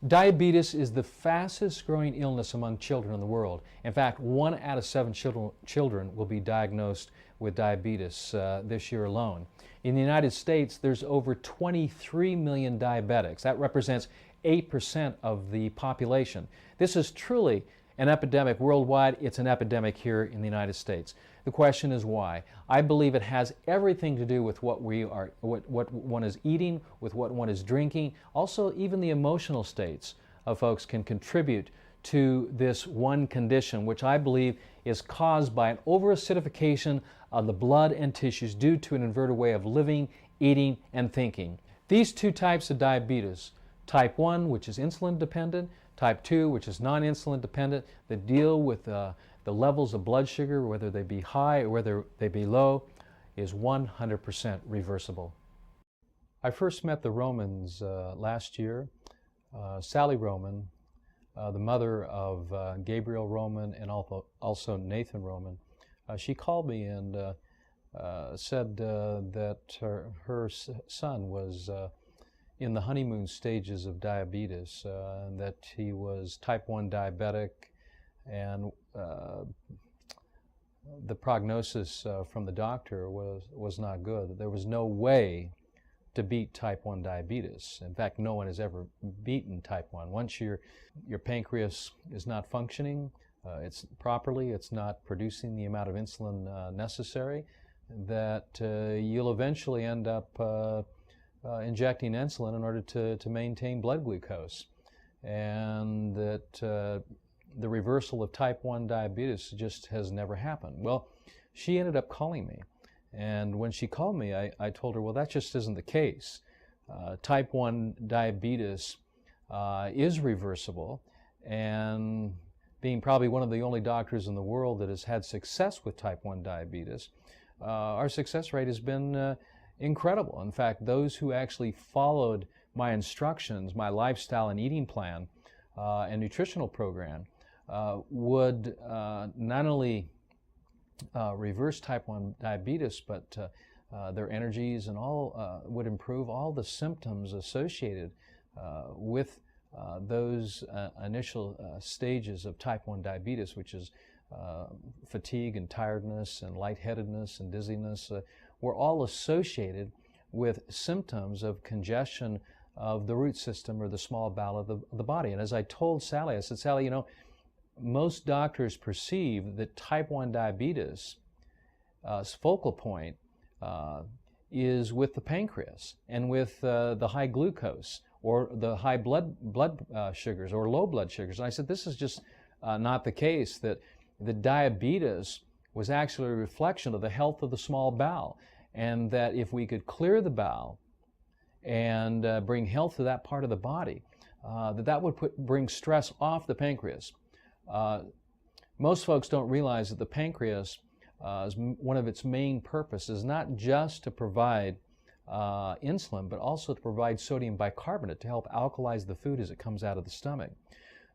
Diabetes is the fastest growing illness among children in the world. In fact, 1 out of 7 children will be diagnosed with diabetes this year alone. In the United States, there's over 23 million diabetics. That represents 8% of the population. This is truly an epidemic worldwide. It's an epidemic here in the United States. The question is why? I believe it has everything to do with what one is eating, with what one is drinking. Also, even the emotional states of folks can contribute to this one condition, which I believe is caused by an overacidification of the blood and tissues due to an inverted way of living, eating, and thinking. These two types of diabetes, type 1, which is insulin dependent, type 2, which is non-insulin dependent, that deal with the levels of blood sugar, whether they be high or whether they be low, is 100% reversible. I first met the Romans last year. Sally Roman, the mother of Gabriel Roman and also Nathan Roman, she called me and said that her son was in the honeymoon stages of diabetes, and that he was type 1 diabetic, and the prognosis from the doctor was not good. There was no way to beat type 1 diabetes. In fact, no one has ever beaten type 1. Once your pancreas is not functioning properly, it's not producing the amount of insulin necessary, that you'll eventually end up injecting insulin in order to maintain blood glucose, and that the reversal of type 1 diabetes just has never happened. Well, she ended up calling me, and when she called me, I told her, well, that just isn't the case. Type 1 diabetes is reversible, and being probably one of the only doctors in the world that has had success with type 1 diabetes, our success rate has been incredible. In fact, those who actually followed my instructions, my lifestyle and eating plan and nutritional program would not only reverse type 1 diabetes, but their energies and all would improve all the symptoms associated with those initial stages of type 1 diabetes, which is fatigue and tiredness and lightheadedness and dizziness, were all associated with symptoms of congestion of the root system or the small bowel of the body. And as I told Sally, I said, Sally, you know, most doctors perceive that type 1 diabetes focal point is with the pancreas and with the high glucose or the high blood sugars or low blood sugars. And I said, this is just not the case, that the diabetes was actually a reflection of the health of the small bowel, and that if we could clear the bowel and bring health to that part of the body, that would bring stress off the pancreas. Most folks don't realize that the pancreas, one of its main purposes is not just to provide insulin, but also to provide sodium bicarbonate to help alkalize the food as it comes out of the stomach.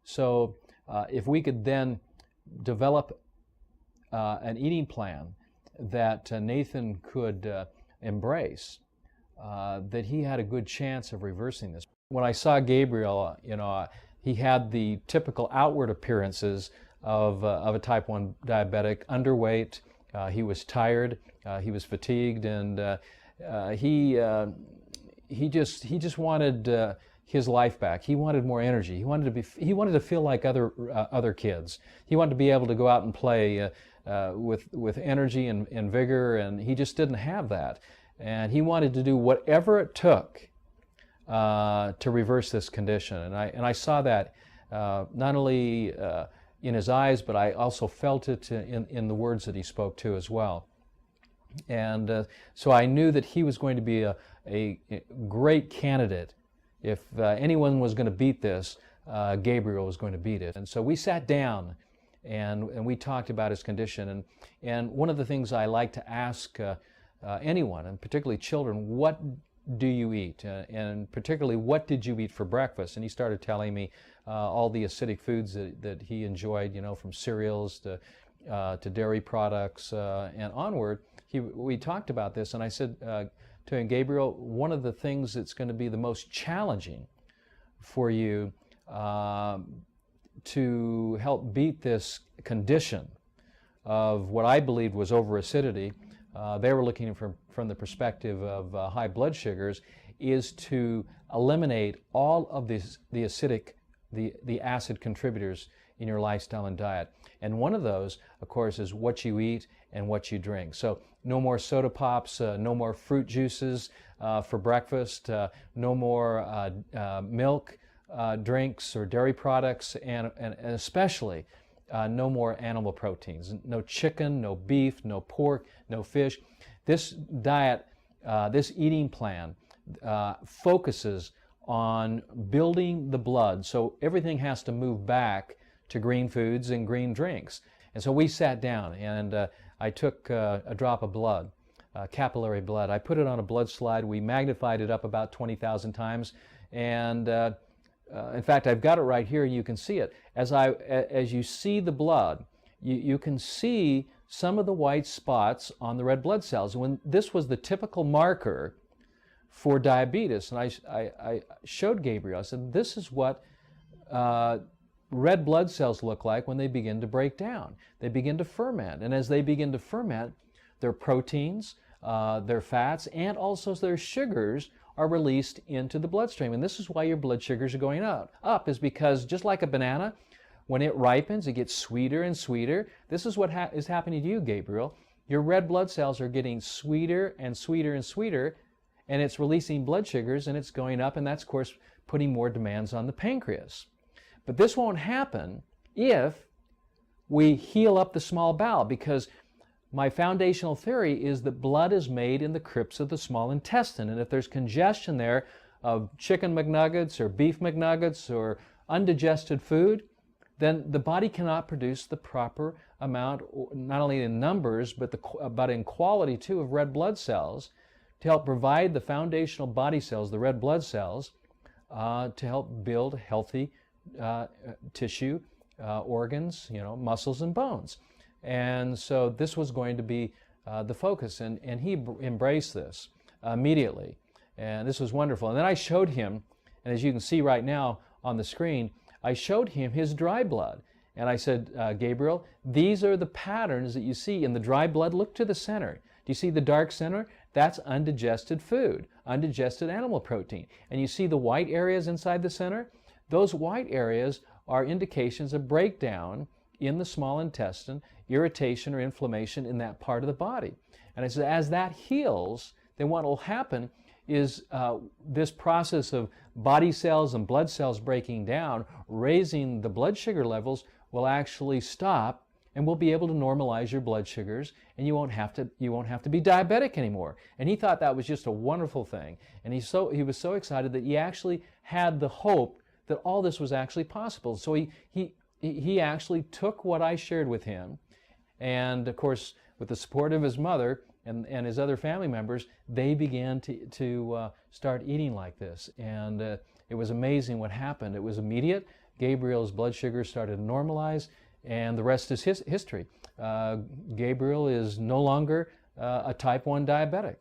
So if we could then develop an eating plan that Nathan could embrace, that he had a good chance of reversing this. When I saw Gabriel, you know, he had the typical outward appearances of a type 1 diabetic: underweight, he was tired, he was fatigued, and he just wanted his life back. He wanted more energy. He wanted to feel like other kids. He wanted to be able to go out and play with energy and vigor, and he just didn't have that. And he wanted to do whatever it took to reverse this condition. And I saw that not only in his eyes, but I also felt it in the words that he spoke to as well. And so I knew that he was going to be a great candidate. If anyone was going to beat this, Gabriel was going to beat it. And so we sat down and we talked about his condition. And one of the things I like to ask anyone, and particularly children, what do you eat? And particularly, what did you eat for breakfast? And he started telling me all the acidic foods that he enjoyed, you know, from cereals to dairy products and onward. We talked about this, and I said to him, Gabriel, one of the things that's going to be the most challenging for you to help beat this condition of what I believed was overacidity. They were looking from the perspective of high blood sugars, is to eliminate all of the acidic, the acid contributors in your lifestyle and diet. And one of those, of course, is what you eat and what you drink. So no more soda pops, no more fruit juices for breakfast, no more milk drinks or dairy products, and especially no more animal proteins. No chicken, no beef, no pork, no fish. This diet, this eating plan focuses on building the blood, so everything has to move back to green foods and green drinks. And so we sat down, and I took a drop of blood, capillary blood. I put it on a blood slide. We magnified it up about 20,000 times, and in fact, I've got it right here. You can see it. As you see the blood, you can see some of the white spots on the red blood cells. When this was the typical marker for diabetes, and I showed Gabriel, I said, this is what red blood cells look like when they begin to break down. They begin to ferment, and as they begin to ferment, their proteins, their fats, and also their sugars are released into the bloodstream. And this is why your blood sugars are going up is because just like a banana, when it ripens, it gets sweeter and sweeter. This is what is happening to you, Gabriel. Your red blood cells are getting sweeter and sweeter and sweeter, and it's releasing blood sugars, and it's going up, and that's, of course, putting more demands on the pancreas. But this won't happen if we heal up the small bowel, because my foundational theory is that blood is made in the crypts of the small intestine, and if there's congestion there of chicken McNuggets or beef McNuggets or undigested food, then the body cannot produce the proper amount, not only in numbers, but in quality too, of red blood cells to help provide the foundational body cells, the red blood cells, to help build healthy tissue, organs, muscles and bones. And so this was going to be the focus, and he embraced this immediately, and this was wonderful. And then I showed him, and as you can see right now on the screen, I showed him his dry blood, and I said, Gabriel, these are the patterns that you see in the dry blood. Look to the center. Do you see the dark center? That's undigested food, undigested animal protein. And you see the white areas inside the center? Those white areas are indications of breakdown in the small intestine, irritation or inflammation in that part of the body. And I said, as that heals, then what will happen is this process of body cells and blood cells breaking down, raising the blood sugar levels, will actually stop, and we'll be able to normalize your blood sugars, and you won't have to be diabetic anymore. And he thought that was just a wonderful thing, and he was so excited that he actually had the hope that all this was actually possible. So he actually took what I shared with him, and of course with the support of his mother and his other family members, they began to start eating like this. And it was amazing what happened. It was immediate. Gabriel's blood sugar started to normalize, and the rest is history. Gabriel is no longer a type 1 diabetic.